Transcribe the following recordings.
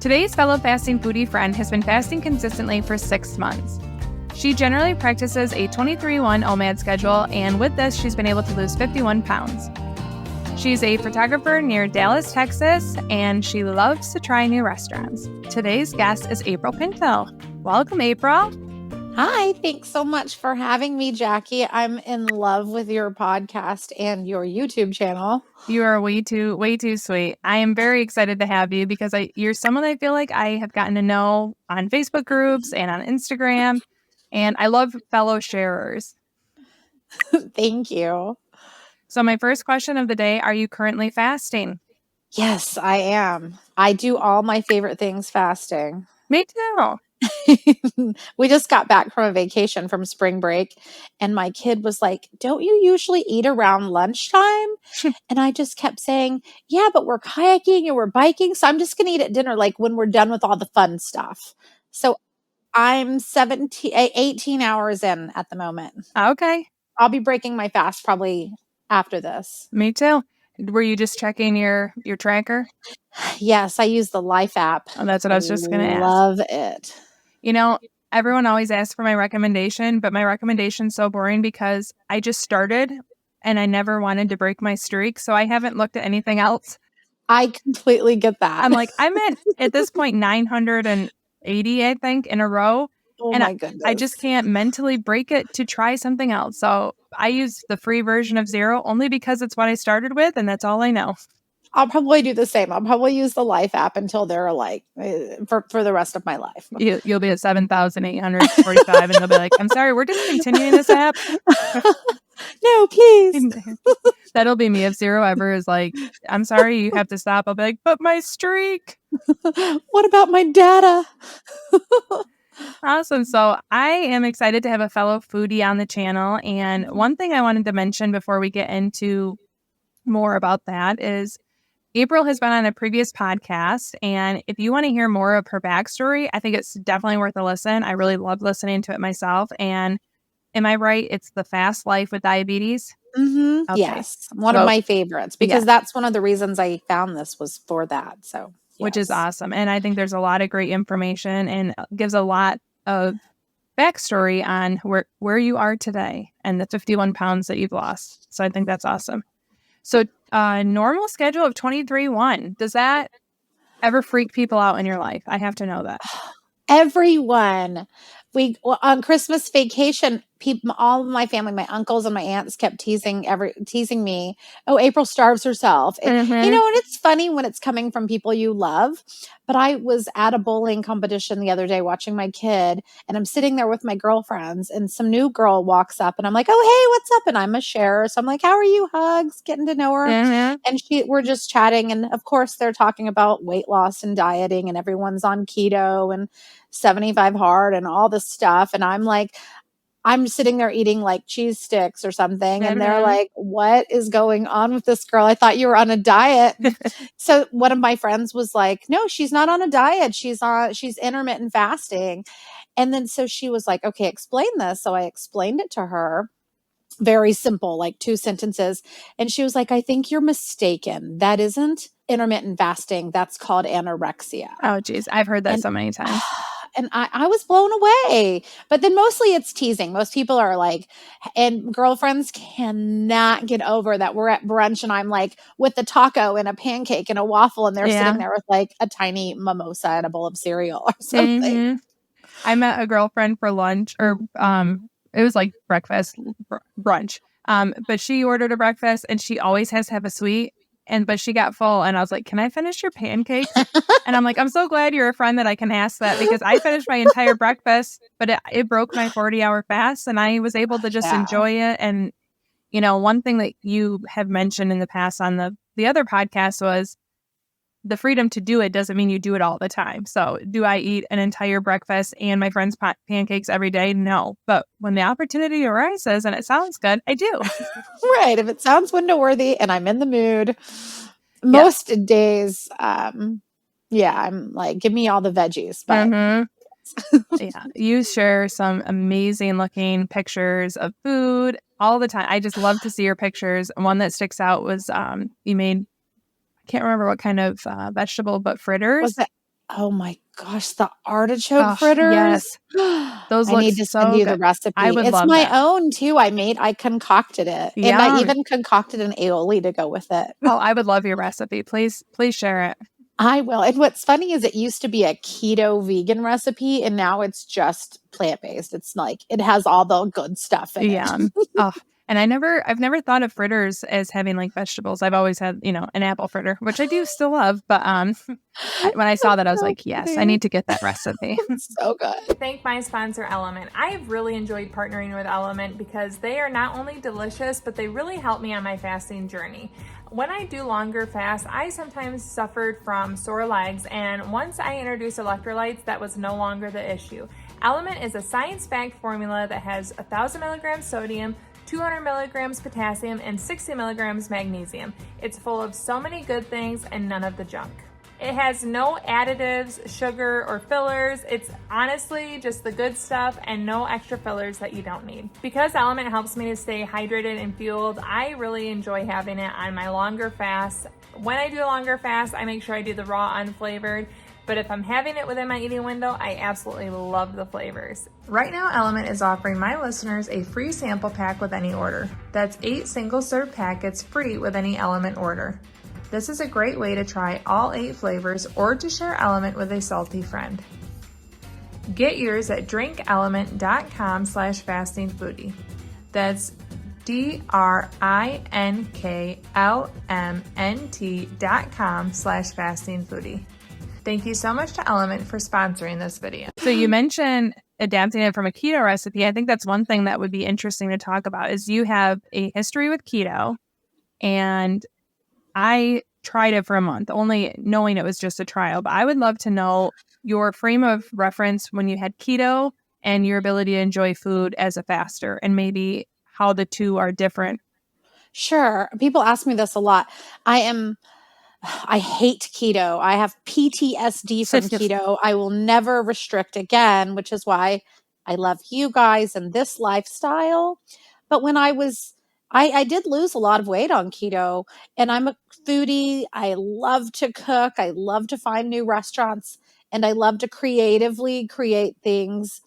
Today's fellow fasting foodie friend has been fasting consistently for 6 months. She generally practices a 23-1 OMAD schedule, and with this, she's been able to lose 51 pounds. She's a photographer near Dallas, Texas, and she loves to try new restaurants. Today's guest is April Pinto. Welcome, April. Hi, thanks so much for having me, Jackie. I'm in love with your podcast and your YouTube channel. You are way too sweet. I am very excited to have you because you're someone I feel like I have gotten to know on Facebook groups and on Instagram, and I love fellow sharers. Thank you. So my first question of the day, are you currently fasting? Yes, I am. I do all my favorite things fasting. Me too. We just got back from a vacation from spring break, and my kid was like, "Don't you usually eat around lunchtime?" And I just kept saying, "Yeah, but we're kayaking and we're biking, so I'm just going to eat at dinner, like when we're done with all the fun stuff." So I'm 18 hours in at the moment. Okay. I'll be breaking my fast probably after this. Me too. Were you just checking your tracker? Yes, I use the Life app. Oh, that's what I was just going to ask. Love it. You know, everyone always asks for my recommendation, but my recommendation's so boring because I just started and I never wanted to break my streak, so I haven't looked at anything else. I completely get that. I'm like, I'm at this point 980, I think, in a row. Oh and my goodness. I just can't mentally break it to try something else. So I use the free version of Zero only because it's what I started with, and that's all I know. I'll probably do the same. I'll probably use the Life app until they're like for the rest of my life. You'll be at 7,845 and they'll be like, I'm sorry, we're discontinuing this app. No, please. That'll be me if Zero ever is like, I'm sorry, you have to stop. I'll be like, but my streak. What about my data? Awesome. So I am excited to have a fellow foodie on the channel. And one thing I wanted to mention before we get into more about that is April has been on a previous podcast. And if you want to hear more of her backstory, I think it's definitely worth a listen. I really love listening to it myself. And am I right? It's The Fast Life with Diabetes? Mm-hmm. Okay. Yes. One of my favorites because that's one of the reasons I found this was for that. So. Yes. Which is awesome. And I think there's a lot of great information and gives a lot of backstory on where you are today and the 51 pounds that you've lost. So I think that's awesome. So normal schedule of 23-1. Does that ever freak people out in your life? I have to know that. Everyone. On Christmas vacation, all of my family, my uncles and my aunts kept teasing me. Oh, April starves herself. And it's funny when it's coming from people you love. But I was at a bowling competition the other day watching my kid, and I'm sitting there with my girlfriends, and some new girl walks up, and I'm like, "Oh, hey, what's up?" And I'm a sharer, so I'm like, "How are you?" Hugs, getting to know her, and we're just chatting, and of course they're talking about weight loss and dieting, and everyone's on keto and 75 hard and all this stuff. And I'm like, I'm sitting there eating like cheese sticks or something. And they're like, what is going on with this girl? I thought you were on a diet. So one of my friends was like, no, she's not on a diet. She's intermittent fasting. And then so she was like, okay, explain this. So I explained it to her. Very simple, like 2 sentences. And she was like, I think you're mistaken. That isn't intermittent fasting. That's called anorexia. Oh, geez. I've heard that so many times. And I was blown away. But then mostly it's teasing. Most people are like, and girlfriends cannot get over that we're at brunch and I'm like with the taco and a pancake and a waffle and they're sitting there with like a tiny mimosa and a bowl of cereal or something. I met a girlfriend for lunch or it was like breakfast, brunch. But she ordered a breakfast and she always has to have a sweet. But she got full and I was like, can I finish your pancakes? And I'm like, I'm so glad you're a friend that I can ask that because I finished my entire breakfast, but it broke my 40-hour fast and I was able to just enjoy it. And, one thing that you have mentioned in the past on the other podcast was the freedom to do it doesn't mean you do it all the time. So do I eat an entire breakfast and my friend's pancakes every day? No. But when the opportunity arises and it sounds good, I do. Right. If it sounds window worthy and I'm in the mood, most days, I'm like, give me all the veggies. But you share some amazing looking pictures of food all the time. I just love to see your pictures. One that sticks out was you made, I can't remember what kind of vegetable, but fritters. Oh my gosh, the artichoke Oh, fritters. yes. Those I look need to send so you the good. I recipe. would It's love my that. own too. I concocted it, and I Yum. even concocted an aioli to go with it. Oh, I would love your recipe. Please share it. I will. And what's funny is it used to be a keto vegan recipe, and now it's just plant-based. It's like it has all the good stuff in it. Yum. Oh, and I've never thought of fritters as having like vegetables. I've always had, an apple fritter, which I do still love. But when I saw that, I was So like, yes, I funny. need to get that recipe. So good. Thank my sponsor Element. I have really enjoyed partnering with Element because they are not only delicious, but they really help me on my fasting journey. When I do longer fasts, I sometimes suffered from sore legs, and once I introduced electrolytes, that was no longer the issue. Element is a science-backed formula that has 1,000 milligrams sodium, 200 milligrams potassium, and 60 milligrams magnesium. It's full of so many good things and none of the junk. It has no additives, sugar, or fillers. It's honestly just the good stuff and no extra fillers that you don't need. Because Element helps me to stay hydrated and fueled, I really enjoy having it on my longer fasts. When I do a longer fast, I make sure I do the raw unflavored. But if I'm having it within my eating window, I absolutely love the flavors. Right now, Element is offering my listeners a free sample pack with any order. That's 8 single-serve packets free with any Element order. This is a great way to try all 8 flavors or to share Element with a salty friend. Get yours at drinkelement.com/fastingfoodie. That's DRINKLMNT.com/fastingfoodie. Thank you so much to Element for sponsoring this video. So you mentioned adapting it from a keto recipe. I think that's one thing that would be interesting to talk about is you have a history with keto, and I tried it for a month, only knowing it was just a trial. But I would love to know your frame of reference when you had keto and your ability to enjoy food as a faster, and maybe how the two are different. Sure. People ask me this a lot. I hate keto. I have PTSD from keto. I will never restrict again, which is why I love you guys and this lifestyle. But when I did lose a lot of weight on keto, and I'm a foodie. I love to cook. I love to find new restaurants, and I love to creatively create things.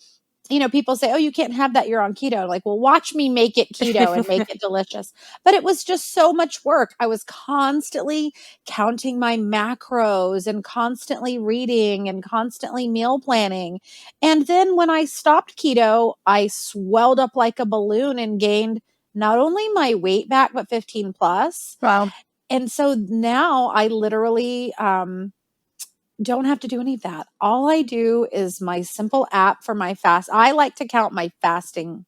People say, "Oh, you can't have that. You're on keto." Like, well, watch me make it keto and make it delicious. But it was just so much work. I was constantly counting my macros and constantly reading and constantly meal planning. And then when I stopped keto, I swelled up like a balloon and gained not only my weight back, but 15 plus. Wow. And so now I literally don't have to do any of that. All I do is my simple app for my fast. I like to count my fasting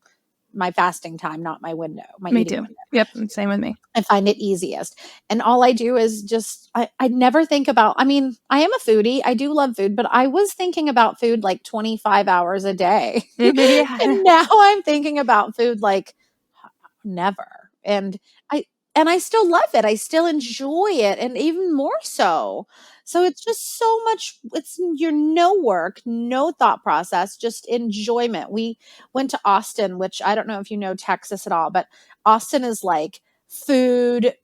time, not my window, my Me eating too. window. Yep. Same with me. I find it easiest. And all I do is I never think about, I mean, I am a foodie. I do love food, but I was thinking about food like 25 hours a day. Yeah. And now I'm thinking about food like never. I and I still love it. I still enjoy it, and even more so. So it's just so much, it's your no work, no thought process, just enjoyment. We went to Austin, which I don't know if you know Texas at all, but Austin is like food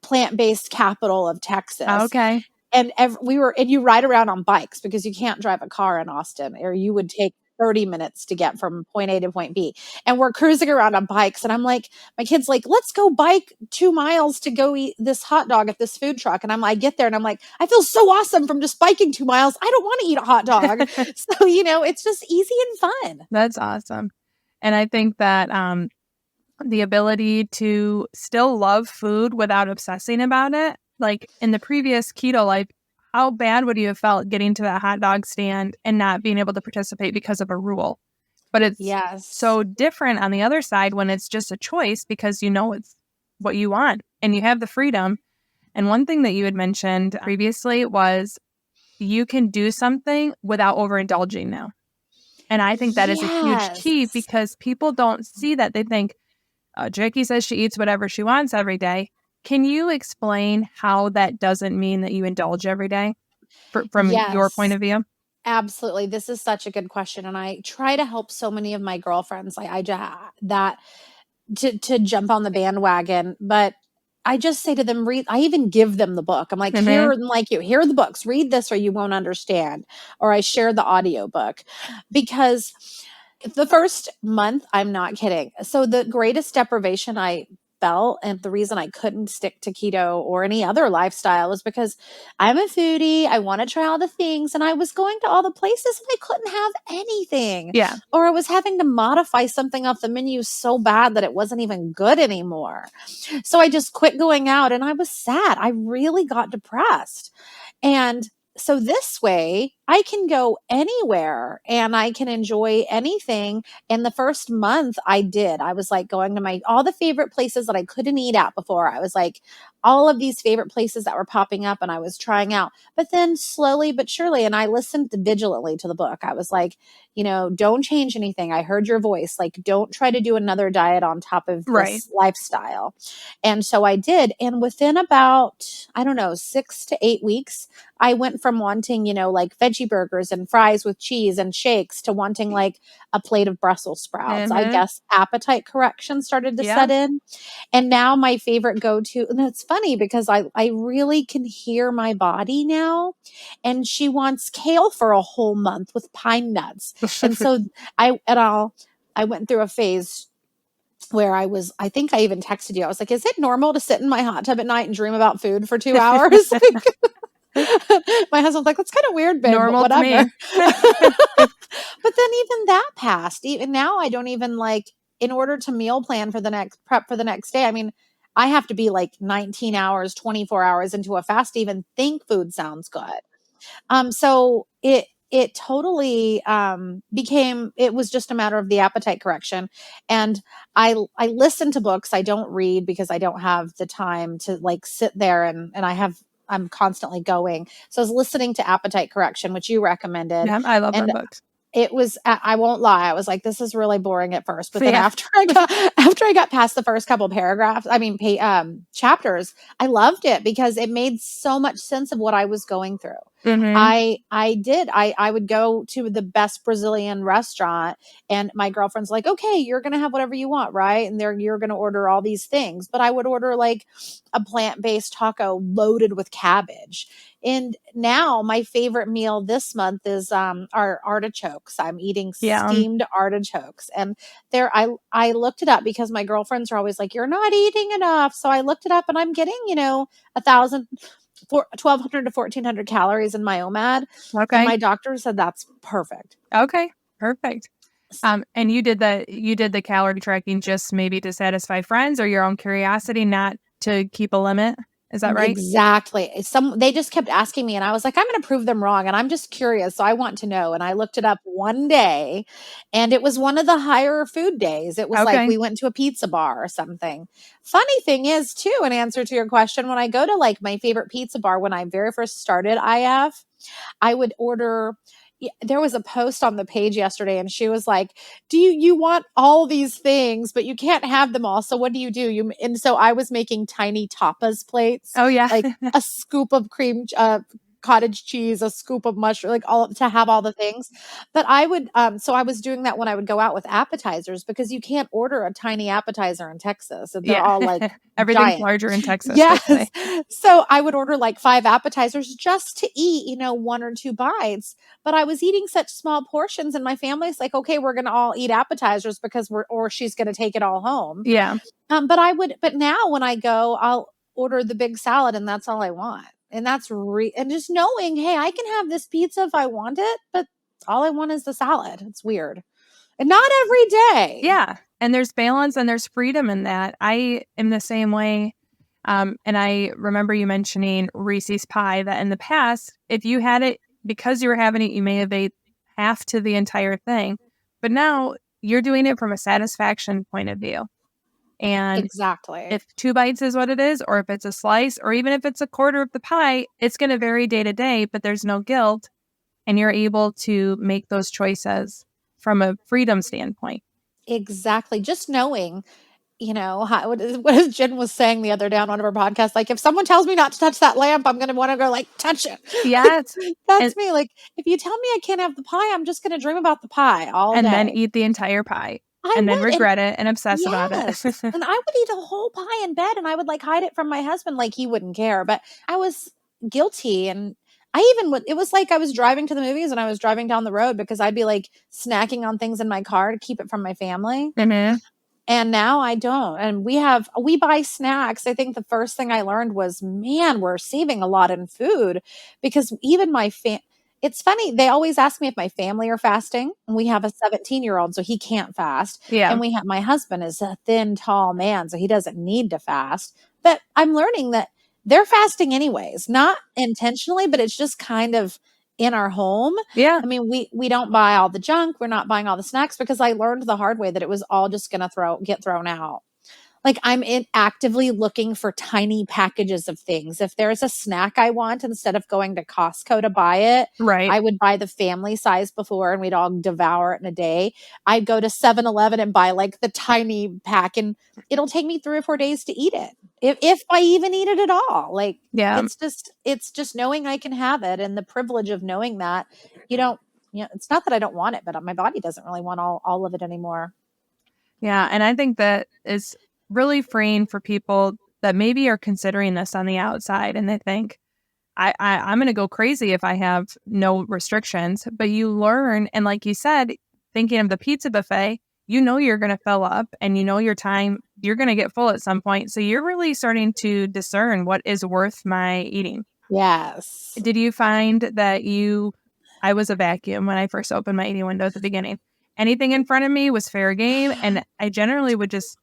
plant-based capital of Texas. Okay. And you ride around on bikes because you can't drive a car in Austin, or you would take 30 minutes to get from point A to point B. And we're cruising around on bikes. And I'm like, my kid's like, let's go bike 2 miles to go eat this hot dog at this food truck. And I get there and I'm like, I feel so awesome from just biking 2 miles. I don't want to eat a hot dog. So, it's just easy and fun. That's awesome. And I think that the ability to still love food without obsessing about it, like in the previous keto life, how bad would you have felt getting to that hot dog stand and not being able to participate because of a rule? But it's Yes. so different on the other side when it's just a choice because it's what you want and you have the freedom. And one thing that you had mentioned previously was you can do something without overindulging now. And I think that is a huge key Yes. because people don't see that. They think, Jackie says she eats whatever she wants every day. Can you explain how that doesn't mean that you indulge every day from your point Yes. of view? Absolutely. This is such a good question. And I try to help so many of my girlfriends, like I just that to jump on the bandwagon. But I just say to them, read. I even give them the book. I'm like, here are the books. Read this or you won't understand. Or I share the audio book because the first month, I'm not kidding. So the greatest deprivation I felt and the reason I couldn't stick to keto or any other lifestyle is because I'm a foodie. I want to try all the things. And I was going to all the places and I couldn't have anything. Yeah. Or I was having to modify something off the menu so bad that it wasn't even good anymore. So I just quit going out and I was sad. I really got depressed. And so this way I can go anywhere and I can enjoy anything. And the first month I was like going to all the favorite places that I couldn't eat at before. I was like all of these favorite places that were popping up and I was trying out, but then slowly but surely, and I listened vigilantly to the book. I was like, don't change anything. I heard your voice. Like, don't try to do another diet on top of this lifestyle. And so I did. And within about, I don't know, 6 to 8 weeks, I went from wanting, like veggie burgers and fries with cheese and shakes to wanting like a plate of Brussels sprouts. I guess appetite correction started to set in. And now my favorite go-to, and it's funny because I really can hear my body now. And she wants kale for a whole month with pine nuts. And so I went through a phase where I think I even texted you. I was like, is it normal to sit in my hot tub at night and dream about food for 2 hours? My husband's like, that's kind of weird, babe, Normal but whatever. But then even that passed. Even now, I don't even like, in order to meal plan for the next day. I mean, I have to be like 19 hours, 24 hours into a fast to even think food sounds good. So it totally it was just a matter of the appetite correction. And I listen to books. I don't read because I don't have the time to like sit there and I'm constantly going. So I was listening to Appetite Correction, which you recommended. Yeah, I love that book. It was, I won't lie, I was like, this is really boring at first. But then after I got past the first couple paragraphs, chapters, I loved it because it made so much sense of what I was going through. I would go to the best Brazilian restaurant and my girlfriend's like, okay, you're going to have whatever you want, right? And you're going to order all these things. But I would order like a plant-based taco loaded with cabbage. And now my favorite meal this month is our artichokes. I'm eating steamed artichokes. And I looked it up because my girlfriends are always like, you're not eating enough. So I looked it up and I'm getting, 1,200 to 1,400 calories in my OMAD. Okay. And my doctor said that's perfect. Okay. Perfect. And you did the calorie tracking just maybe to satisfy friends or your own curiosity, not to keep a limit. Is that right? Exactly. They just kept asking me and I was like, I'm going to prove them wrong. And I'm just curious. So I want to know. And I looked it up one day and it was one of the higher food days. It was like we went to a pizza bar or something. Funny thing is too, in answer to your question, when I go to like my favorite pizza bar, when I very first started IF, I would order. There was a post on the page yesterday and she was like, do you want all these things, but you can't have them all. So what do you do? And so I was making tiny tapas plates. Oh yeah. Like a scoop of cream, cottage cheese, a scoop of mushroom, like all to have all the things. But I would, so I was doing that when I would go out with appetizers because you can't order a tiny appetizer in Texas. They're all like everything's giant. larger in Texas. Yes. So I would order like 5 appetizers just to eat, 1 or 2 bites. But I was eating such small portions and my family's like, okay, we're going to all eat appetizers because or she's going to take it all home. Yeah. But now when I go, I'll order the big salad and that's all I want. And that's and just knowing, hey, I can have this pizza if I want it, but all I want is the salad. It's weird. And not every day. Yeah. And there's balance and there's freedom in that. I am the same way. And I remember you mentioning Reese's pie that in the past, if you had it because you were having it, you may have ate half to the entire thing. But now you're doing it from a satisfaction point of view. And exactly, if 2 bites is what it is, or if it's a slice, or even if it's a quarter of the pie, it's going to vary day to day, but there's no guilt. And you're able to make those choices from a freedom standpoint. Exactly. Just knowing, what Jen was saying the other day on one of her podcasts, like if someone tells me not to touch that lamp, I'm going to want to go like touch it. Yes. That's me. Like if you tell me I can't have the pie, I'm just going to dream about the pie all day. And then eat the entire pie. and then would, and regret it and obsess about it. yes, and I would eat a whole pie in bed, and I would like hide it from my husband, like he wouldn't care, but I was guilty, and I even would. It was like I was driving to the movies, and I was driving down the road because I'd be like snacking on things in my car to keep it from my family. Mm-hmm. And now I don't. And we buy snacks. I think the first thing I learned was, man, we're saving a lot in food because even it's funny. They always ask me if my family are fasting. And we have a 17-year-old, so he can't fast. Yeah. And my husband is a thin, tall man, so he doesn't need to fast. But I'm learning that they're fasting anyways, not intentionally, but it's just kind of in our home. Yeah. I mean, we don't buy all the junk. We're not buying all the snacks because I learned the hard way that it was all just going to get thrown out. Like actively looking for tiny packages of things. If there's a snack I want, instead of going to Costco to buy it, Right. I would buy the family size before and we'd all devour it in a day. I'd go to 7-Eleven and buy like the tiny pack, and it'll take me 3 or 4 days to eat it. If I even eat it at all. Like, Yeah. it's just knowing I can have it, and the privilege of knowing that it's not that I don't want it, but my body doesn't really want all of it anymore. Yeah. And I think that is really freeing for people that maybe are considering this on the outside, and they think, I'm going to go crazy if I have no restrictions. But you learn, and like you said, thinking of the pizza buffet, you're going to fill up, and your time, you're going to get full at some point. So you're really starting to discern what is worth my eating. Yes. Did you find that I was a vacuum when I first opened my eating window at the beginning? Anything in front of me was fair game, and I generally would just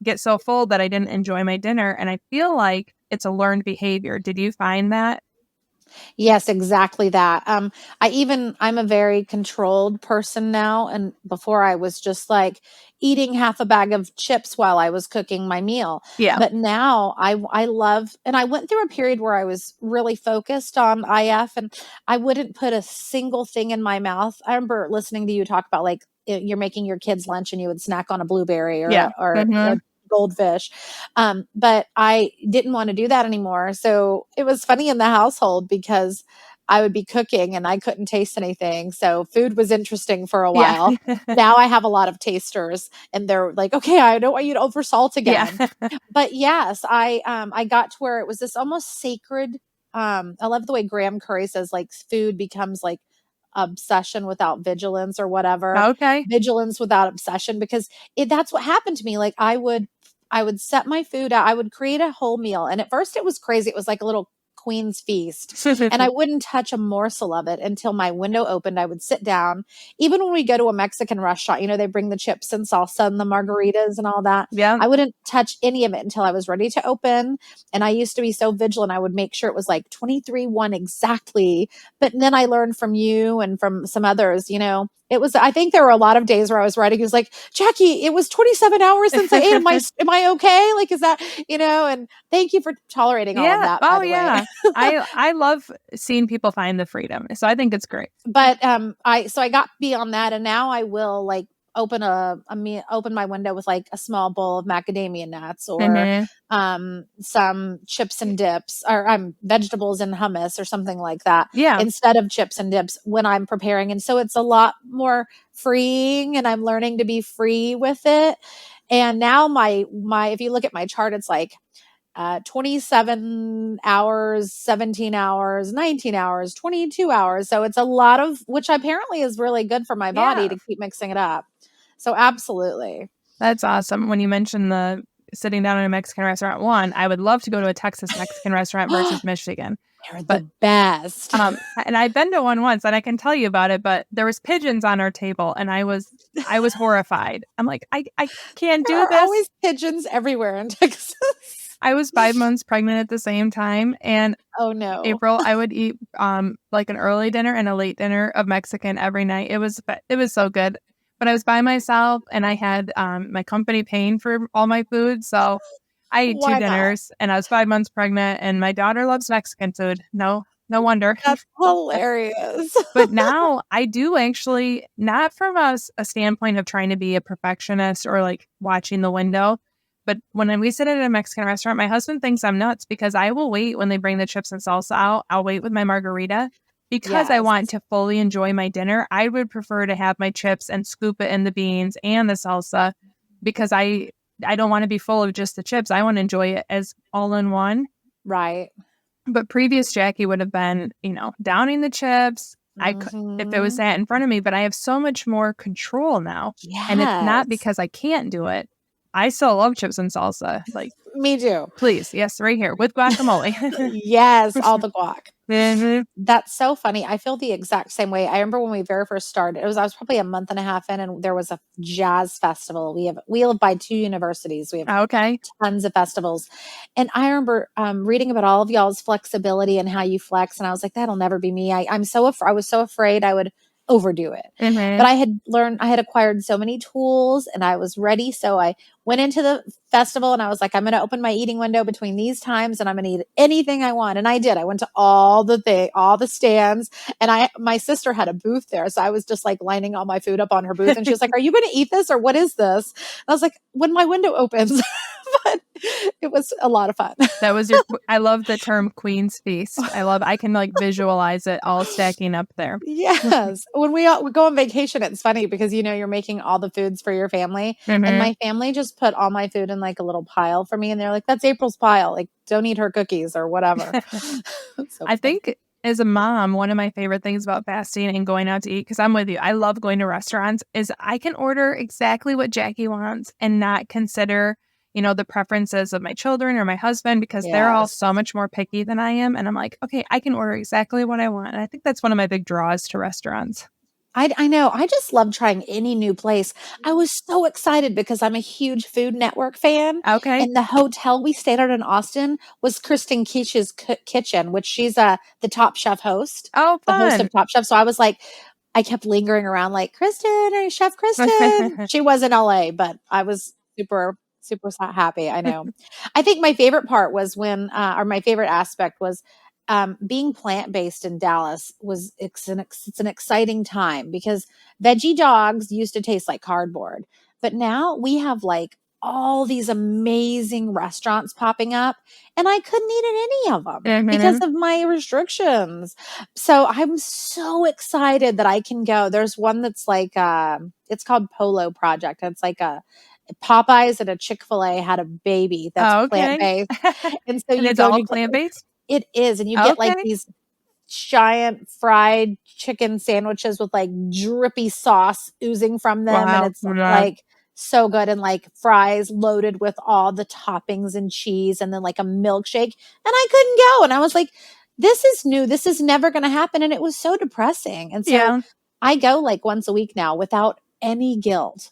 get so full that I didn't enjoy my dinner. And I feel like it's a learned behavior. Did you find that? Yes, exactly that. I'm a very controlled person now. And before I was just like eating half a bag of chips while I was cooking my meal. Yeah. But now I love, and I went through a period where I was really focused on IF, and I wouldn't put a single thing in my mouth. I remember listening to you talk about like you're making your kids lunch and you would snack on a blueberry or, Yeah. or Mm-hmm. a goldfish. But I didn't want to do that anymore. So it was funny in the household because I would be cooking and I couldn't taste anything. So food was interesting for a while. Yeah. Now I have a lot of tasters and they're like, okay, I don't want you to oversalt again. Yeah. But yes, I got to where it was this almost sacred. I love the way Graham Curry says like food becomes like obsession without vigilance or whatever. Okay. Vigilance without obsession, because that's what happened to me. Like I would set my food out. I would create a whole meal. And at first it was crazy. It was like a little queen's feast. And I wouldn't touch a morsel of it until my window opened. I would sit down. Even when we go to a Mexican restaurant, they bring the chips and salsa and the margaritas and all that. Yeah. I wouldn't touch any of it until I was ready to open. And I used to be so vigilant. I would make sure it was like 23-1 exactly. But then I learned from you and from some others, I think there were a lot of days where I was writing. It was like, Jackie, it was 27 hours since I ate. Am I okay? Like, is that, and thank you for tolerating all of that. Oh, by the yeah. way. I love seeing people find the freedom. So I think it's great. But I got beyond that, and now I will like open my window with like a small bowl of macadamia nuts or some chips and dips or vegetables and hummus or something like that. Yeah. Instead of chips and dips when I'm preparing. And so it's a lot more freeing, and I'm learning to be free with it. And now my if you look at my chart, it's like 27 hours, 17 hours, 19 hours, 22 hours. So it's a lot of, which apparently is really good for my body to keep mixing it up. So absolutely. That's awesome. When you mentioned the sitting down in a Mexican restaurant, I would love to go to a Texas Mexican restaurant versus Michigan. They're the best. And I've been to one once, and I can tell you about it, but there was pigeons on our table, and I was horrified. I'm like, I can't do this. There are always pigeons everywhere in Texas. I was 5 months pregnant at the same time, and oh no, April, I would eat like an early dinner and a late dinner of Mexican every night. It was so good, but I was by myself, and I had my company paying for all my food, so I ate two dinners, and I was 5 months pregnant, and my daughter loves Mexican food. No wonder. That's hilarious. But now I do actually, not from a standpoint of trying to be a perfectionist or like watching the window. But when we sit at a Mexican restaurant, my husband thinks I'm nuts because I will wait when they bring the chips and salsa out. I'll wait with my margarita. because I Yes. want to fully enjoy my dinner, I would prefer to have my chips and scoop it in the beans and the salsa because I don't want to be full of just the chips. I want to enjoy it as all in one. Right. But previous Jackie would have been, downing the chips. If it was Mhm. that in front of me, but I have so much more control now. And it's not Yes. because I can't do it. I still love chips and salsa. Like, Me too. please, yes, right here with guacamole. Yes, all the guac. Mhm. That's so funny. I feel the exact same way. I remember when we very first started, I was probably a month and a half in, and there was a jazz festival. We live by 2 universities. We have Okay. tons of festivals. And I remember reading about all of y'all's flexibility and how you flex. And I was like, that'll never be me. I was so afraid I would overdo it. Mhm. But I had acquired so many tools and I was ready. So I went into the festival and I was like, I'm going to open my eating window between these times and I'm going to eat anything I want. And I did. I went to all the stands, and my sister had a booth there. So I was just like lining all my food up on her booth. And she was like, are you going to eat this or what is this? And I was like, when my window opens. But it was a lot of fun. That was I love the term Queen's Feast. I can like visualize it all stacking up there. Yes. When we go on vacation, it's funny because, you're making all the foods for your family. And Mhm. my family just put all my food in like a little pile for me. And they're like, that's April's pile. Like, don't eat her cookies or whatever. So I funny. think as a mom, one of my favorite things about fasting and going out to eat, because I'm with you, I love going to restaurants, is I can order exactly what Jackie wants and not consider, the preferences of my children or my husband because they're all Yes. so much more picky than I am. And I'm like, okay, I can order exactly what I want. And I think that's one of my big draws to restaurants. I know. I just love trying any new place. I was so excited because I'm a huge Food Network fan. Okay. And the hotel we stayed at in Austin was Kristen Keach's kitchen, which she's the Top Chef host, Oh, the host of fun. Top Chef. So I was like, I kept lingering around like, Kristen, or Chef Kristen. She was in LA, but I was super, super happy. I know. I think my favorite part was or my favorite aspect was being plant-based in Dallas it's an exciting time because veggie dogs used to taste like cardboard, but now we have like all these amazing restaurants popping up and I couldn't eat at any of them because Mhm. of my restrictions. So I'm so excited that I can go. There's one that's like it's called Polo Project. It's like a Popeyes and a Chick-fil-A had a baby that's Oh, okay. plant-based. And so And you it's go and all you get plant-based? it is, and you get like Okay. these giant fried chicken sandwiches with like drippy sauce oozing from them, and Wow. it's like so good, and like fries loaded with all the toppings and cheese, and then like a milkshake. And I couldn't go, and I was like, "This is new. This is never going to happen." And it was so depressing. And so Yeah. I go like once a week now without any guilt.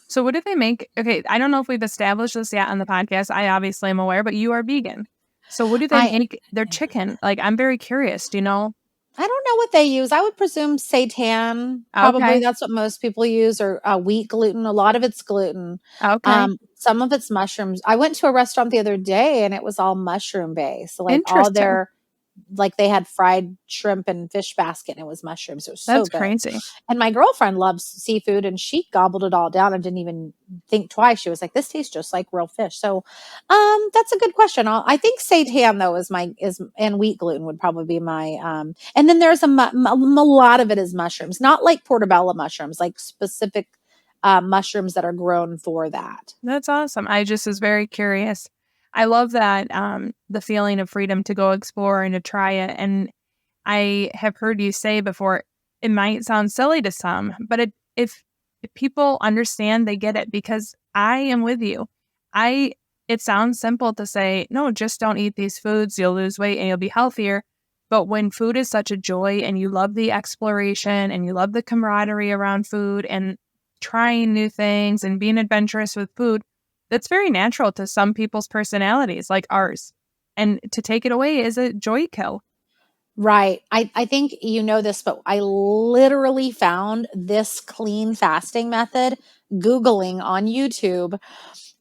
So what do they make? Okay, I don't know if we've established this yet on the podcast. I obviously am aware, but you are vegan. So what do they I make their chicken? Like, I'm very curious. Do you know? I don't know what they use. I would presume seitan. Probably Okay. that's what most people use, or wheat gluten. A lot of it's gluten. Okay. Some of it's mushrooms. I went to a restaurant the other day and it was all mushroom based. So like all Interesting. their like they had fried shrimp and fish basket and it was mushrooms. It was so That's good. crazy. And my girlfriend loves seafood and she gobbled it all down and didn't even think twice. She was like, this tastes just like real fish. So that's a good question. I think seitan though and wheat gluten would probably be my and then there's a lot of it is mushrooms, not like portobello mushrooms, like specific mushrooms that are grown for that. That's awesome. I just was very curious. I love that the feeling of freedom to go explore and to try it. And I have heard you say before, it might sound silly to some, but if people understand, they get it because I am with you. It sounds simple to say, no, just don't eat these foods. You'll lose weight and you'll be healthier. But when food is such a joy and you love the exploration and you love the camaraderie around food and trying new things and being adventurous with food, that's very natural to some people's personalities like ours. And to take it away is a joy kill. Right. I think you know this, but I literally found this clean fasting method Googling on YouTube.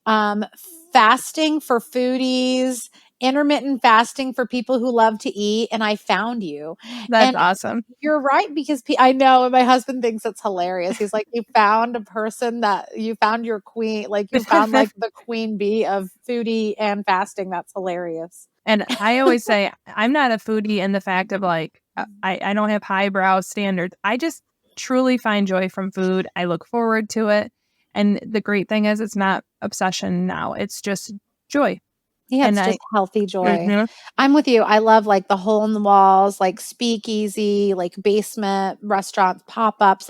Um, Fasting for foodies, intermittent fasting for people who love to eat. And I found you. That's And awesome. you're right, because I know, and my husband thinks it's hilarious. He's like, you found a person that you found your queen, like you found like the queen bee of foodie and fasting. That's hilarious. And I always say I'm not a foodie in the fact of like I don't have highbrow standards. I just truly find joy from food. I look forward to it. And the great thing is it's not obsession now. It's just joy. Yeah, And it's just healthy joy. Mhm. I'm with you. I love like the hole in the walls, like speakeasy, like basement restaurants, pop-ups.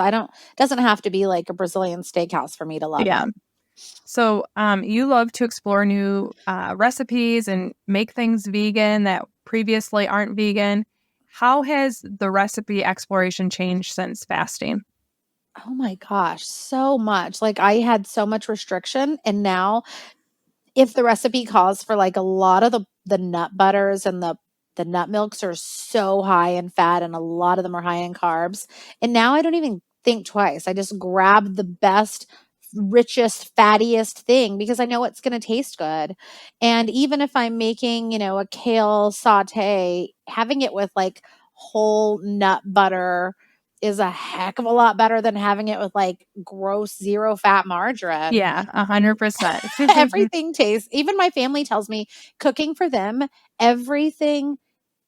Doesn't have to be like a Brazilian steakhouse for me to love Yeah. it. So you love to explore new recipes and make things vegan that previously aren't vegan. How has the recipe exploration changed since fasting? Oh my gosh, so much. Like I had so much restriction, and now if the recipe calls for like a lot of the nut butters and the nut milks are so high in fat and a lot of them are high in carbs. And now I don't even think twice. I just grab the best, richest, fattiest thing because I know it's going to taste good. And even if I'm making, a kale saute, having it with like whole nut butter is a heck of a lot better than having it with like gross zero fat margarine. Yeah, And 100%. everything tastes, even my family tells me cooking for them, everything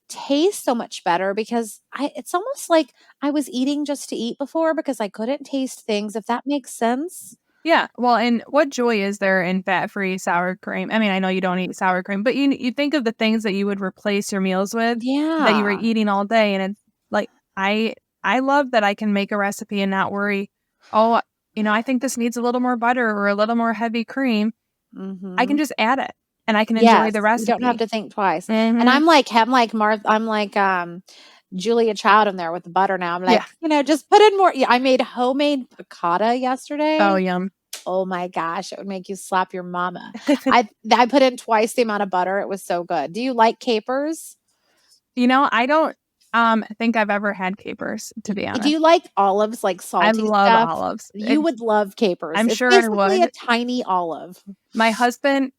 tastes so much better because it's almost like I was eating just to eat before because I couldn't taste things, if that makes sense. Yeah. Well, and what joy is there in fat-free sour cream? I mean, I know you don't eat sour cream, but you think of the things that you would replace your meals with that you were Yeah. eating all day, and it's like I love that I can make a recipe and not worry. Oh, I think this needs a little more butter or a little more heavy cream. I can Mhm. just add it, and I can enjoy Yes, the you don't have recipe. to think twice. And Hmm. I'm like Julia Child in there with the butter now. I'm Yeah. like, just put in more. Yeah, I made homemade piccata Oh, yesterday. yum. Oh my gosh, it would make you slap your mama. I put in twice the amount of butter. It was so good. Do you like capers? I don't think I've ever had capers, to be Do honest. you like olives, like I salty love stuff? olives. You would love capers. I'm It's sure I basically a would. tiny olive. My husband,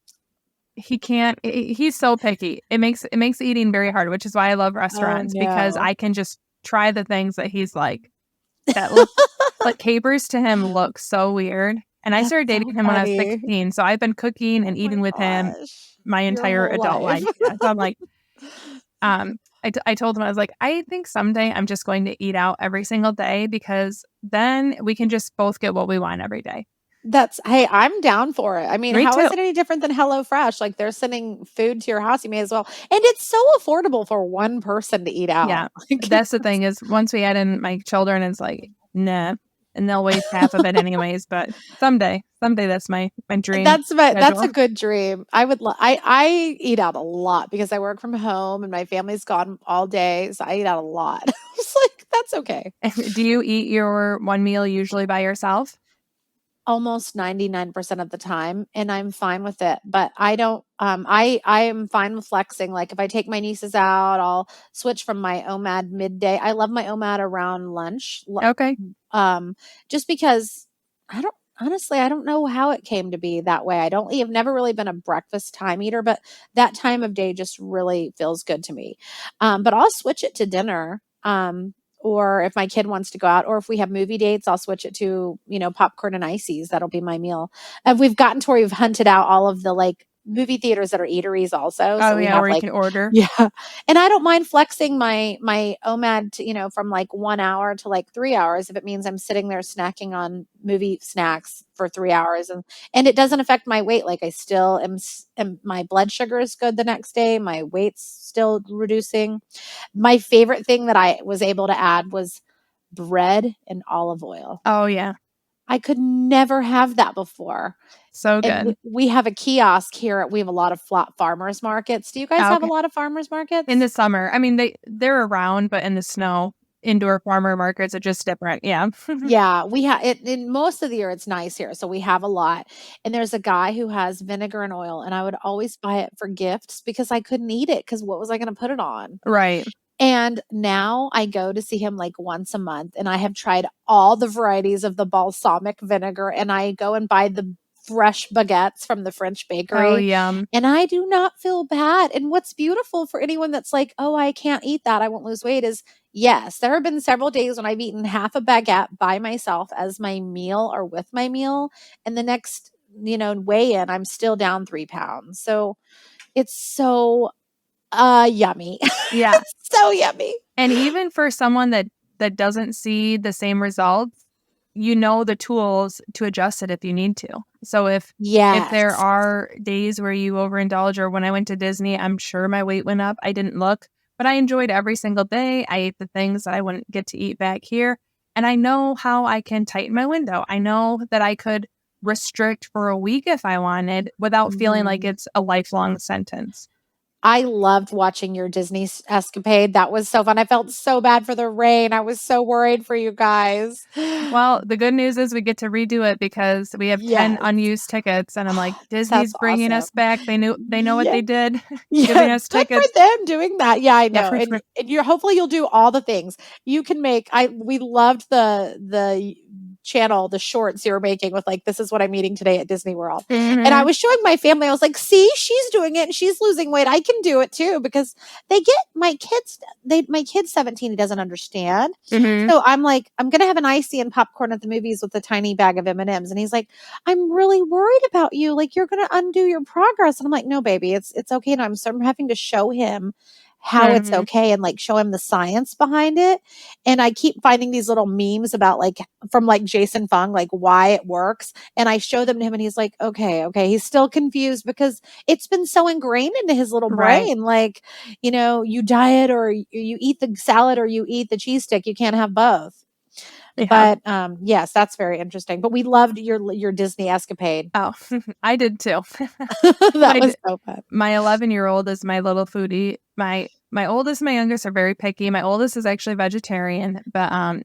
he can't. He's so picky. It makes eating very hard, which is why I love Oh restaurants because no. I can just try the things that he's like that look like capers to him look so weird. And I That's started so dating him when I was funny. 16, so I've been cooking and Oh my eating with him gosh. my Your entire whole adult life. life. Yeah. So I'm like, I told him I was like, I think someday I'm just going to eat out every single day because then we can just both get what we want every day. Hey, I'm down for it. I mean, Me how too. is it any different than HelloFresh? Like they're sending food to your house, you may as well. And it's so affordable for one person to eat out. Yeah, that's the thing is once we add in my children, it's like, nah, and they'll waste half of it anyways. But someday that's my dream That's a schedule. good dream. I eat out a lot because I work from home and my family's gone all day, so I eat out a lot. It's like that's okay. Do you eat your one meal usually by yourself? Almost 99% of the time, and I'm fine with it, but I don't, I am fine with flexing, like, if I take my nieces out, I'll switch from my OMAD midday. I love my OMAD around lunch, Okay. just because I don't know how it came to be that way. I've never really been a breakfast time eater, but that time of day just really feels good to me. But I'll switch it to dinner. Or if my kid wants to go out, or if we have movie dates, I'll switch it to, popcorn and ices. That'll be my meal. And we've gotten to where we've hunted out all of the like movie theaters that are eateries also. So Oh we yeah, have where you like, can order. yeah. And I don't mind flexing my OMAD to, from like 1 hour to like 3 hours if it means I'm sitting there snacking on movie snacks for 3 hours. And it doesn't affect my weight. Like I still am my blood sugar is good the next day. My weight's still reducing. My favorite thing that I was able to add was bread and olive oil. Oh yeah, I could never have that before. so And good. we have a kiosk here. We have a lot of farmers markets. Do you guys have a Okay. lot of farmers In markets? the summer, I mean they're around, but in the snow, indoor farmer markets are just different. Yeah. Yeah, we have it in most of the year. It's nice here, so we have a lot. And there's a guy who has vinegar and oil, and I would always buy it for gifts because I couldn't eat it because what was I going to put it on? Right. And now I go to see him like once a month, and I have tried all the varieties of the balsamic vinegar, and I go and buy the fresh baguettes from the French Oh bakery, yum. and I do not feel bad. And what's beautiful for anyone that's like, "Oh, I can't eat that. I won't lose weight," is yes, there have been several days when I've eaten half a baguette by myself as my meal or with my meal, and the next, weigh in, I'm still down 3 pounds. So it's so Yummy. Yeah. So yummy. And even for someone that doesn't see the same results, you know the tools to adjust it if you need to. So if there Yes. are days where you overindulge, or when I went to Disney, I'm sure my weight went up. I didn't look, but I enjoyed every single day. I ate the things that I wouldn't get to eat back here. And I know how I can tighten my window. I know that I could restrict for a week if I wanted without feeling like it's a lifelong sentence. I loved watching your Disney escapade. That was so fun. I felt so bad for the rain. I was so worried for you guys. Well, the good news is we get to redo it because we have 10 Yes. unused tickets, and I'm like, That's Disney's bringing awesome. us back. They know what Yeah. they did, Yeah, giving us good for tickets. them doing that. Yeah, I Yeah, know. And you're hopefully you'll do all the things. You can make we loved the channel, the shorts you were making with like, this is what I'm eating today at Disney World. And I was showing my family, I was like, see, she's doing it and she's losing weight. I can do it too, because my kid's 17, he doesn't understand. So I'm like, I'm gonna have an icy and popcorn at the movies with a tiny bag of M&Ms. And he's like, I'm really worried about you. Like, you're gonna undo your progress. And I'm like, no, baby, it's okay. No, I'm having to show him how it's okay and like show him the science behind it. And I keep finding these little memes about like from like Jason Fung, like why it works. And I show them to him and he's like, okay. He's still confused because it's been so ingrained into his little Right. brain. Like, you diet or you eat the salad or you eat the cheese stick. You can't have both. Yeah. But yes, that's very interesting. But we loved your Disney escapade. Oh, I did too. That was so fun. My 11-year-old is my little foodie. My oldest and my youngest are very picky. My oldest is actually vegetarian, but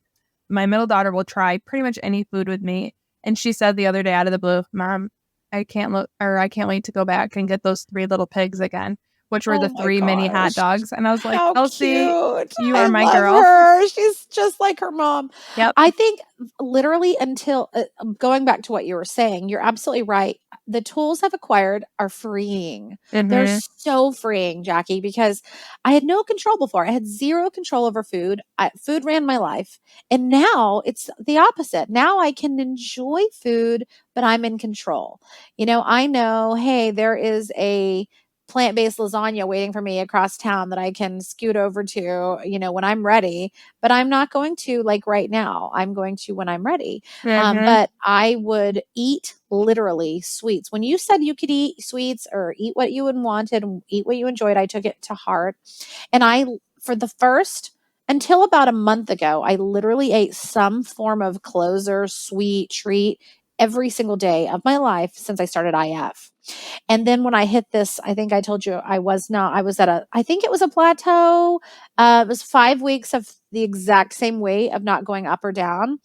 my middle daughter will try pretty much any food with me. And she said the other day out of the blue, Mom, I can't wait to go back and get those 3 little pigs again, which were the Oh my 3 mini hot gosh. dogs. And I was like, How Elsie, cute. you I are my love girl. her. She's just like her mom. Yep. I think literally until going back to what you were saying, you're absolutely right. The tools I've acquired are freeing. They're so freeing, Jackie, because I had no control before. I had zero control over food. Food ran my life. And now it's the opposite. Now I can enjoy food, but I'm in control. I know, hey, there is a plant-based lasagna waiting for me across town that I can scoot over to, when I'm ready, but I'm not going to like right now. I'm going to when I'm ready. But I would eat literally sweets. When you said you could eat sweets or eat what you wanted, eat what you enjoyed, I took it to heart. And for the first until about a month ago, I literally ate some form of closer sweet treat every single day of my life since I started IF. And then when I hit this, I think I told you I was I think it was a plateau. It was 5 weeks of the exact same weight of not going up or down.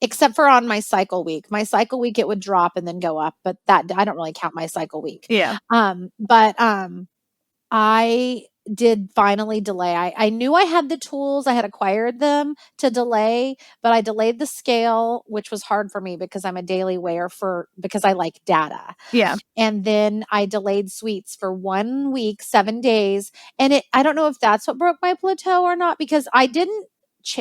Except for on my cycle week. My cycle week, it would drop and then go up, but that I don't really count my cycle week. Yeah. But I did finally delay. I knew I had the tools, I had acquired them to delay, but I delayed the scale, which was hard for me because I'm a daily weigher because I like data. Yeah. And then I delayed sweets for 1 week, 7 days. And I don't know if that's what broke my plateau or not, because I didn't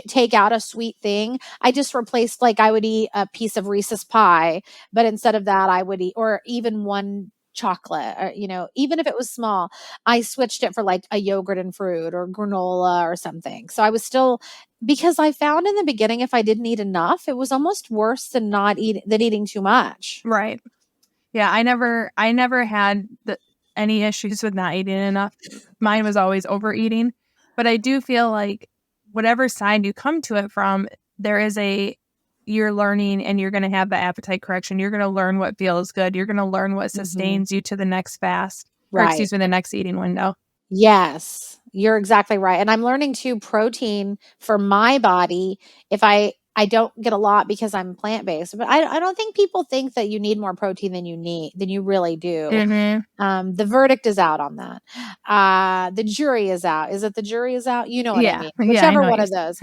take out a sweet thing. I just replaced, like, I would eat a piece of Reese's pie, but instead of that, I would eat, or even one chocolate, or, even if it was small, I switched it for like a yogurt and fruit or granola or something. So I was still, because I found in the beginning, if I didn't eat enough, it was almost worse than eating too much. Right. Yeah. I never had any issues with not eating enough. Mine was always overeating, but I do feel like whatever side you come to it from, you're learning and you're going to have the appetite correction. You're going to learn what feels good. You're going to learn what sustains you to the next fast, or excuse me, the next eating window. Yes, you're exactly right. And I'm learning too, protein for my body, if I don't get a lot because I'm plant-based, but I don't think people think that you need more protein than you really do. The verdict is out on that. The jury is out. Is it the jury is out? You know what I mean? Whichever one of those.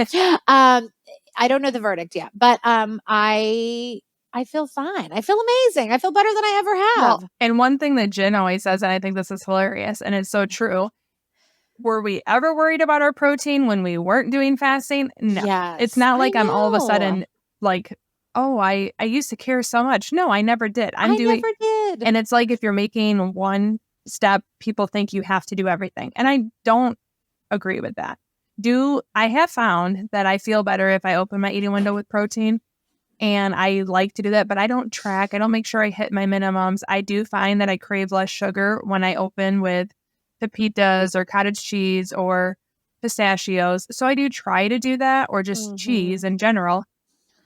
I don't know the verdict yet, but I feel fine. I feel amazing. I feel better than I ever have. Well, and one thing that Jen always says, and I think this is hilarious, and it's so true. Were we ever worried about our protein when we weren't doing fasting? No. Yes, it's not like I'm all of a sudden like, oh, I used to care so much. No, I never did. I never did. And it's like if you're making one step, people think you have to do everything. And I don't agree with that. I have found that I feel better if I open my eating window with protein, and I like to do that, but I don't track. I don't make sure I hit my minimums. I do find that I crave less sugar when I open with pepitas or cottage cheese or pistachios. So I do try to do that, or just cheese in general,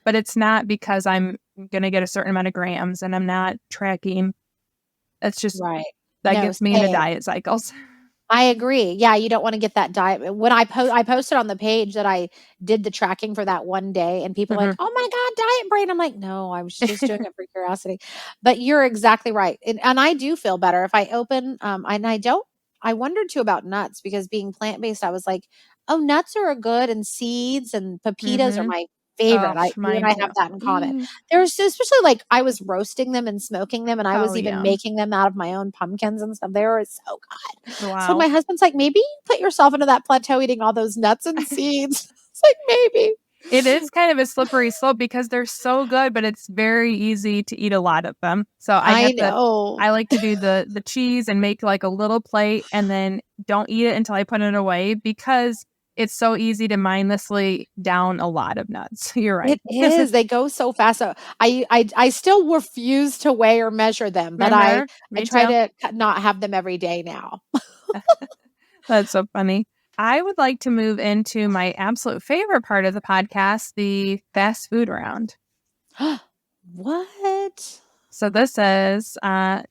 but it's not because I'm going to get a certain amount of grams and I'm not tracking. That's just, that gets me into diet cycles. I agree. Yeah, you don't want to get that diet. When I posted on the page that I did the tracking for that one day, and people are like, "Oh my God, diet brain." I'm like, no, I was just doing it for curiosity. But you're exactly right. And I do feel better if I open, I wondered too about nuts, because being plant-based, I was like, oh, nuts are good, and seeds and pepitas are my favorite. You and I have that in common. There's especially, like, I was roasting them and smoking them, and I was even making them out of my own pumpkins and stuff. They were so good. Wow. So my husband's like, maybe you put yourself into that plateau eating all those nuts and seeds. It's like, maybe. It is kind of a slippery slope because they're so good, but it's very easy to eat a lot of them. So I like to do the cheese and make like a little plate, and then don't eat it until I put it away, because it's so easy to mindlessly down a lot of nuts. You're right. It is. They go so fast. So I still refuse to weigh or measure them, but I try to not have them every day now. That's so funny. I would like to move into my absolute favorite part of the podcast, the fast food round. What? So this is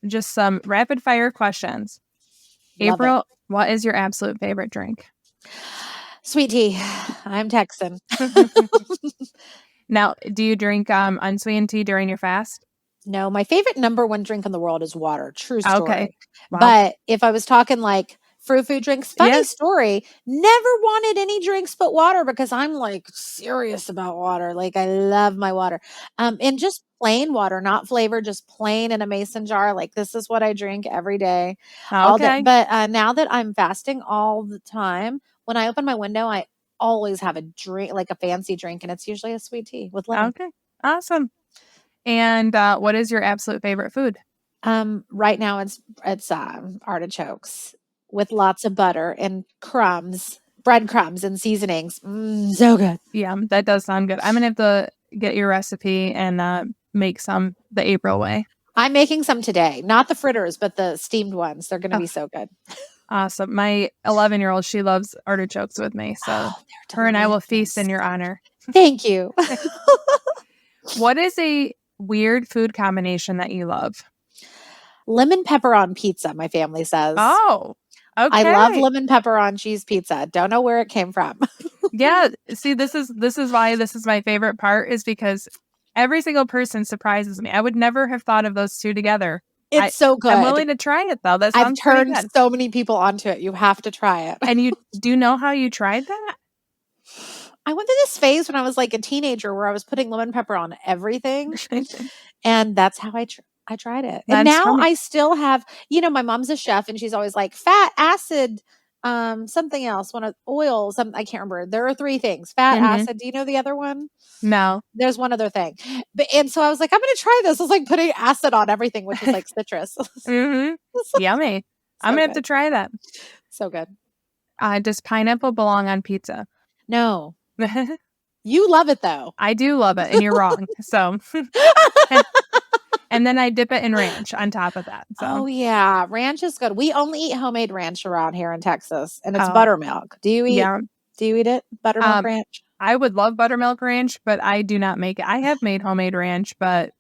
just some rapid fire questions. April, what is your absolute favorite drink? Sweet tea. I'm Texan. Now, do you drink unsweetened tea during your fast? No, my favorite number one drink in the world is water. True story. Okay. Wow. But if I was talking like fruit food drinks, funny story, never wanted any drinks but water, because I'm like serious about water. Like, I love my water. And just plain water, not flavored, just plain in a mason jar. Like, this is what I drink every day. All day. But now that I'm fasting all the time, when I open my window, I always have a drink, like a fancy drink, and it's usually a sweet tea with lemon. Okay. Awesome. And what is your absolute favorite food? Right now it's artichokes with lots of butter and breadcrumbs and seasonings. So good. Yeah, that does sound good. I'm going to have to get your recipe and make some the April way. I'm making some today. Not the fritters, but the steamed ones. They're going to be so good. Awesome. My 11-year-old, she loves artichokes with me. So her and I will feast in your honor. Thank you. What is a weird food combination that you love? Lemon pepper on pizza, my family says. Oh, okay. I love lemon pepper on cheese pizza. Don't know where it came from. Yeah. See, this is why this is my favorite part, is because every single person surprises me. I would never have thought of those two together. It's so good. I'm willing to try it, though. That sounds I've turned good. so many people onto it. You have to try it. And you do know how you tried that? I went through this phase when I was like a teenager where I was putting lemon pepper on everything. And that's how I tried it. And now I still have, my mom's a chef, and she's always like fat, acid, something else, one of oil, I can't remember. There are 3 things: fat, acid. Do you know the other one? No. There's one other thing. And so I was like, I'm going to try this. It's like putting acid on everything, which is like citrus. Yummy. I'm going to have to try that. So good. Does pineapple belong on pizza? No. You love it, though. I do love it, and you're wrong. So, and then I dip it in ranch on top of that. So. Oh, yeah. Ranch is good. We only eat homemade ranch around here in Texas, and it's buttermilk. Do you eat it? Buttermilk ranch? I would love buttermilk ranch, but I do not make it. I have made homemade ranch, but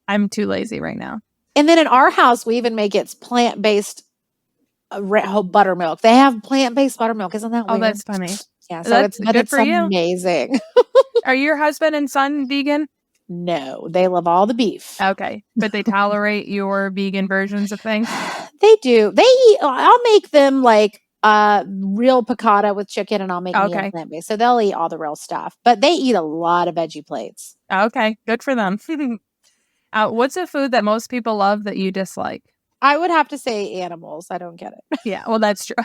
I'm too lazy right now. And then in our house, we even make it's plant-based buttermilk. They have plant-based buttermilk. Isn't that weird? Oh, that's funny. Yeah, so it's amazing. Are your husband and son vegan? No, they love all the beef. Okay, but they tolerate your vegan versions of things? They do. They eat. I'll make them like real piccata with chicken, and I'll make me plant-based. So they'll eat all the real stuff, but they eat a lot of veggie plates. Okay, good for them. What's a food that most people love that you dislike? I would have to say animals. I don't get it. Yeah, well, that's true.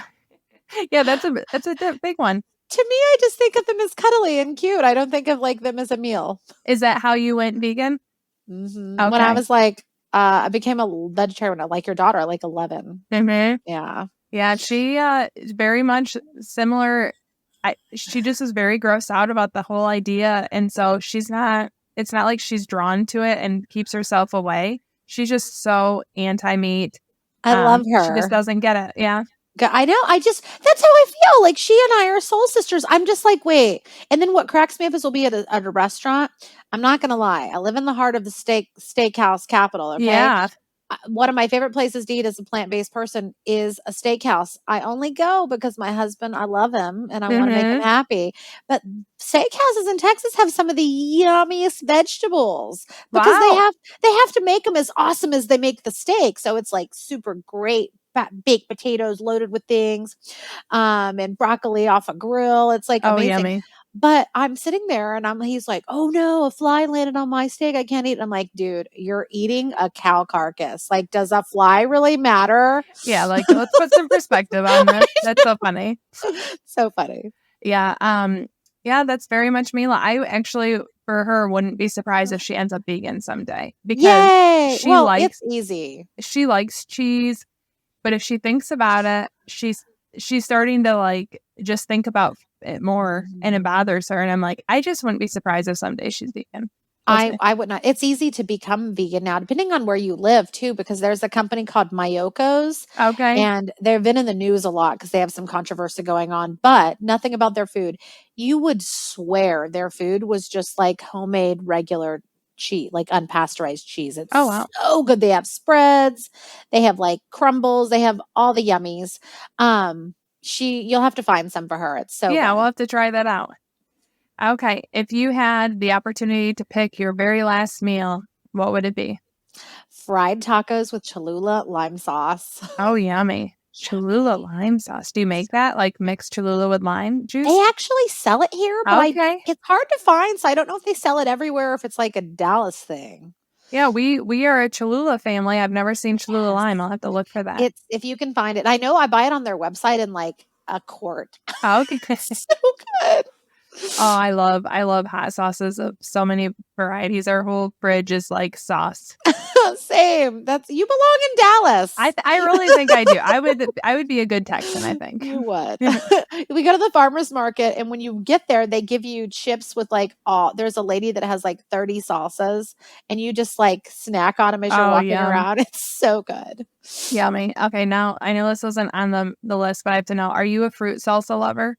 Yeah, that's a big one. To me, I just think of them as cuddly and cute. I don't think of like them as a meal. Is that how you went vegan? Mm-hmm. Okay. When I was like I became a vegetarian like your daughter, like 11. Mm-hmm. Yeah. Yeah, she is very much similar. She just is very grossed out about the whole idea. And so it's not like she's drawn to it and keeps herself away. She's just so anti-meat. I love She just her. doesn't get it. Yeah. I know. That's how I feel. Like she and I are soul sisters. I'm just like, wait. And then what cracks me up is we'll be at a restaurant. I'm not going to lie. I live in the heart of the steakhouse capital. Okay. Yeah. One of my favorite places to eat as a plant-based person is a steakhouse. I only go because my husband, I love him and I want to make him Mm-hmm. happy. But steakhouses in Texas have some of the yummiest vegetables because Wow. they have to make them as awesome as they make the steak. So it's like super great baked potatoes loaded with things, and broccoli off a grill. It's like Oh, amazing. yummy. But I'm sitting there and he's like, oh no, a fly landed on my steak. I can't eat. And I'm like, dude, you're eating a cow carcass. Like, does a fly really matter? Yeah, like let's put some perspective on this. That's so funny. So funny. Yeah. Yeah, that's very much Mila. I actually for her wouldn't be surprised if she ends up vegan someday because Yay. she Well, it's likes easy. she likes cheese, but if she thinks about it, she's starting to like just think about it more and it bothers her. And I'm like, I just wouldn't be surprised if someday she's vegan. We'll see. I would not. It's easy to become vegan now, depending on where you live too, because there's a company called Mayoko's, Okay. and they've been in the news a lot because they have some controversy going on, but nothing about their food. You would swear their food was just like homemade regular cheese, like unpasteurized cheese. It's Oh wow. so good. They have spreads, they have like crumbles, they have all the yummies. You'll have to find some for her. It's so Yeah, we'll good. have to try that out. Okay. If you had the opportunity to pick your very last meal, what would it be? Fried tacos with Cholula lime sauce. Oh, yummy. Cholula lime sauce. Do you make that? Like mixed Cholula with lime juice? They actually sell it here, but Okay. it's hard to find, so I don't know if they sell it everywhere or if it's like a Dallas thing. Yeah, we are a Cholula family. I've never seen Cholula Yes. lime. I'll have to look for that. It's if you can find it. I know I buy it on their website in like a quart. Oh, okay. So good. Oh, I love hot sauces of so many varieties. Our whole fridge is like sauce. Same. You belong in Dallas. I really think I do. I would be a good Texan, I think. You would. We go to the farmer's market, and when you get there, they give you chips with like there's a lady that has like 30 salsas, and you just like snack on them as you're Oh, walking yum. around. It's so good. Yummy. Okay, now I know this wasn't on the list, but I have to know, are you a fruit salsa lover?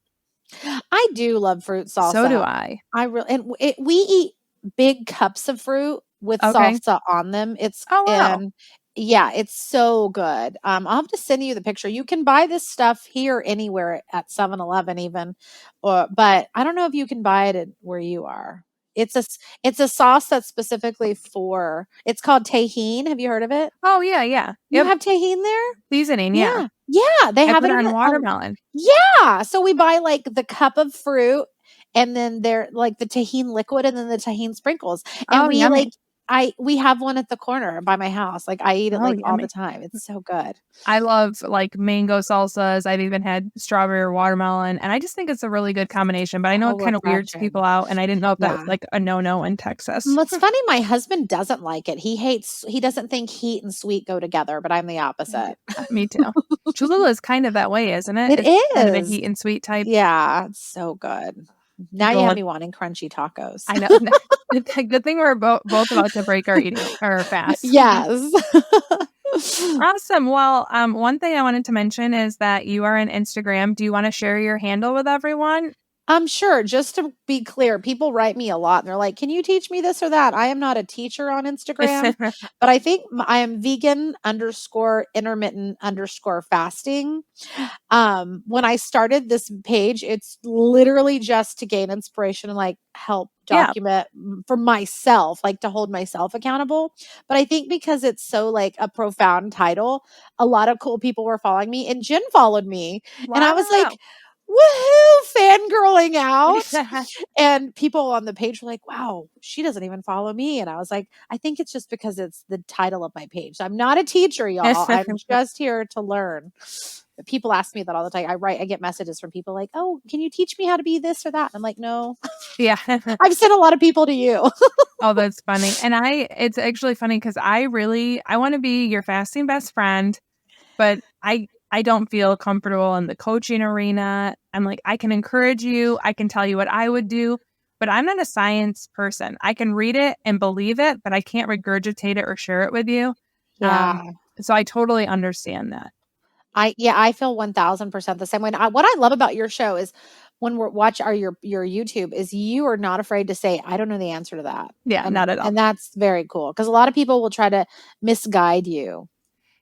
I do love fruit salsa. So do I. I really we eat big cups of fruit with Okay. salsa on them. Oh, wow. And yeah, it's so good. I'll have to send you the picture. You can buy this stuff here anywhere at 7-Eleven even, but I don't know if you can buy it where you are. It's a sauce that's specifically for. It's called Tahin. Have you heard of it? Oh, yeah, yeah. You Yep. have Tahin there? Seasoning, yeah. Yeah, they I have put it it in on watermelon. yeah. So we buy like the cup of fruit and then they're like the Tahin liquid and then the Tahin sprinkles. And Oh, we yummy. we have one at the corner by my house. Like I eat it Oh, like all yummy. the time. It's so good. I love like mango salsas. I've even had strawberry or watermelon, and I just think it's a really good combination. But I know it So kind of weirds refreshing. people out, and I didn't know if that was Yeah. like a no in Texas. What's funny, my husband doesn't like it. He doesn't think heat and sweet go together, but I'm the opposite. Me too. Cholula is kind of that way, isn't it? It It's kind of a is. heat and sweet type. Yeah, it's so good. Now you Go have on. me wanting crunchy tacos. I know. Good thing we're both about to break our fast. Yes. Awesome. Well, one thing I wanted to mention is that you are on Instagram. Do you want to share your handle with everyone? Sure. Just to be clear, people write me a lot and they're like, can you teach me this or that? I am not a teacher on Instagram, but I think I am vegan _ intermittent _ fasting. When I started this page, it's literally just to gain inspiration and like help Yeah. document for myself, like to hold myself accountable. But I think because it's so like a profound title, a lot of cool people were following me and Jen followed me. And I was like, woohoo, fangirling out. And people on the page were like, wow, she doesn't even follow me. And I was like, I think it's just because it's the title of my page. I'm not a teacher, y'all. I'm just here to learn. people ask me that all the time. I get messages from people like, oh, can you teach me how to be this or that? And I'm like, no. Yeah. I've sent a lot of people to you. Oh, that's funny. And it's actually funny because I want to be your fasting best friend, but I don't feel comfortable in the coaching arena. I'm like, I can encourage you. I can tell you what I would do, but I'm not a science person. I can read it and believe it, but I can't regurgitate it or share it with you. Yeah. So I totally understand that. I feel 1000% the same way. And what I love about your show is when we're watch your YouTube is you are not afraid to say, I don't know the answer to that. Yeah, not at all. And that's very cool. Because a lot of people will try to misguide you.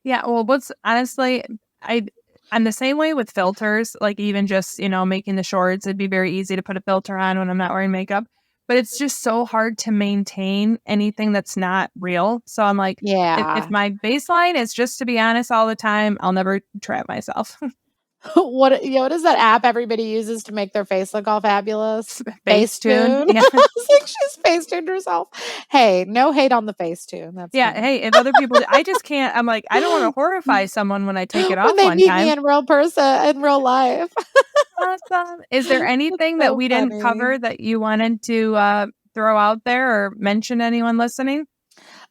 Yeah. Well, honestly, I'm the same way with filters, like even just, making the shorts. It'd be very easy to put a filter on when I'm not wearing makeup, but it's just so hard to maintain anything that's not real. So I'm like, Yeah. if my baseline is just to be honest all the time, I'll never trap myself. What is that app everybody uses to make their face look all fabulous? Facetune. Facetune. Yeah. It's like she's Facetuned herself. Hey, no hate on the Facetune. That's Yeah. fine. Hey, if other people, I just can't. I'm like, I don't want to horrify someone when I take it When off they one meet me time. in real person, in real life. Awesome. Is there That's anything that so we didn't funny. cover that you wanted to throw out there or mention to anyone listening?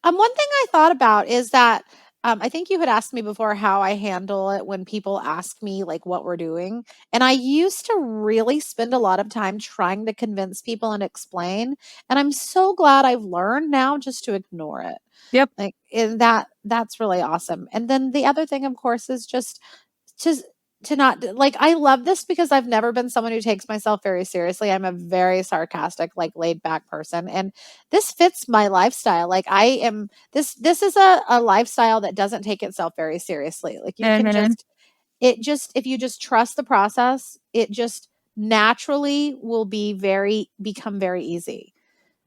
One thing I thought about is that I think you had asked me before how I handle it when people ask me like what we're doing. And I used to really spend a lot of time trying to convince people and explain. And I'm so glad I've learned now just to ignore it. Yep. Like that's really awesome. And then the other thing, of course, is just to to not like I love this because I've never been someone who takes myself very seriously. I'm a very sarcastic, like laid back person. And this fits my lifestyle. Like I am this is a lifestyle that doesn't take itself very seriously. Like you can Mm-hmm. just if you just trust the process, it just naturally will become very easy.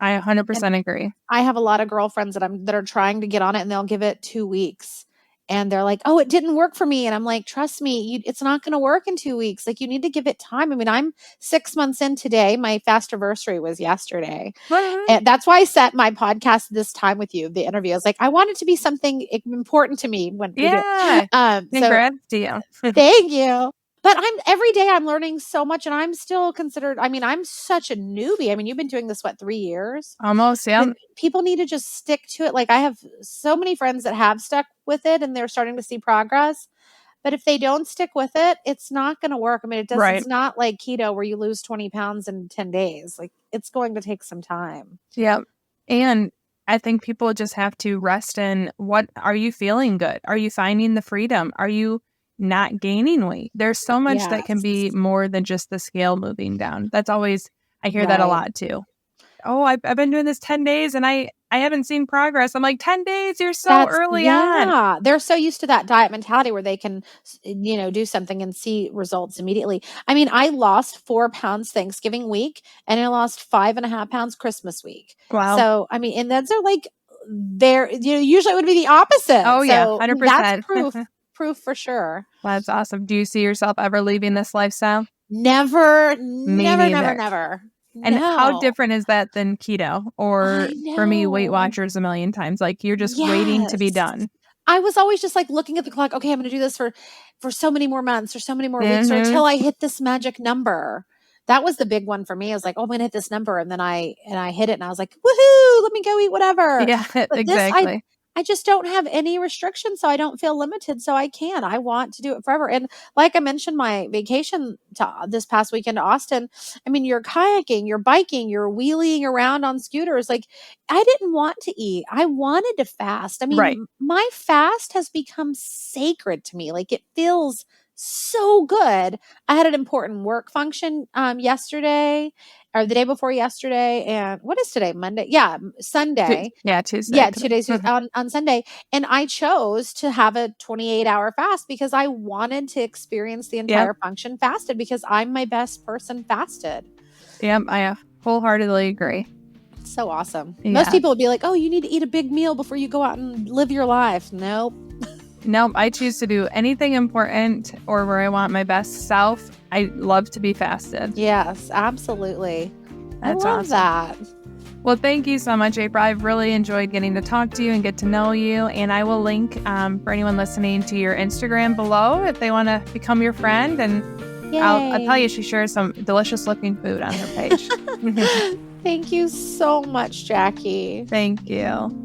I 100% agree. I have a lot of girlfriends that are trying to get on it and they'll give it 2 weeks. And they're like, "Oh, it didn't work for me." And I'm like, "Trust me, it's not going to work in 2 weeks. Like you need to give it time." I mean, I'm 6 months in today. My fast anniversary was yesterday. And that's why I set my podcast this time with you, the interview. I was like, I want it to be something important to me when we do Yeah. it. So Congrats to you. thank you. But every day I'm learning so much and I'm still considered, I mean, I'm such a newbie. I mean, you've been doing this, 3 years? Almost, yeah. But people need to just stick to it. Like I have so many friends that have stuck with it and they're starting to see progress. But if they don't stick with it, it's not going to work. I mean, Right. it's not like keto where you lose 20 pounds in 10 days. Like it's going to take some time. Yeah. And I think people just have to rest in what are you feeling good? Are you finding the freedom? Are you not gaining weight? There's so much that can be Yes. more than just the scale moving down. That's always, I hear that a Right. lot too. Oh, I've been doing this 10 days and I haven't seen progress. I'm like, 10 days, you're so early on. Yeah. They're so used to that diet mentality where they can, do something and see results immediately. I mean, I lost 4 pounds Thanksgiving week and I lost 5.5 pounds Christmas week. Wow. So, I mean, and those are like, usually it would be the opposite. Oh, yeah, So 100%. that's proof for sure. That's awesome. Do you see yourself ever leaving this lifestyle? Never, Me never, neither. never, never. And how No. different is that than keto? Or I for me, Weight know. Watchers a million times. Like you're just waiting to be Yes. done. I was always just like looking at the clock. Okay, I'm going to do this for so many more months or so many more weeks or Mhm. until I hit this magic number. That was the big one for me. I was like, oh, I'm going to hit this number. And then I hit it and I was like, woohoo, let me go eat whatever. Yeah, But exactly. I just don't have any restrictions. So I don't feel limited. So I can. I want to do it forever. And like I mentioned, my vacation this past weekend to Austin, I mean, you're kayaking, you're biking, you're wheeling around on scooters. Like I didn't want to eat. I wanted to fast. I mean, Right. my fast has become sacred to me. Like it feels so good. I had an important work function yesterday or the day before yesterday. And what is today? Monday? Yeah, Sunday. Tuesday. Yeah, 2 days on Sunday. And I chose to have a 28-hour fast because I wanted to experience the entire function fasted because I'm my best person fasted. Yep, I wholeheartedly agree. It's so awesome. Yeah. Most people would be like, oh, you need to eat a big meal before you go out and live your life. Nope. Nope, I choose to do anything important or where I want my best self. I love to be fasted. Yes, absolutely. That's I love awesome. that. Well, thank you so much, April. I've really enjoyed getting to talk to you and get to know you. And I will link for anyone listening to your Instagram below if they want to become your friend. And I'll tell you, she shares some delicious looking food on her page. Thank you so much, Jackie. Thank you.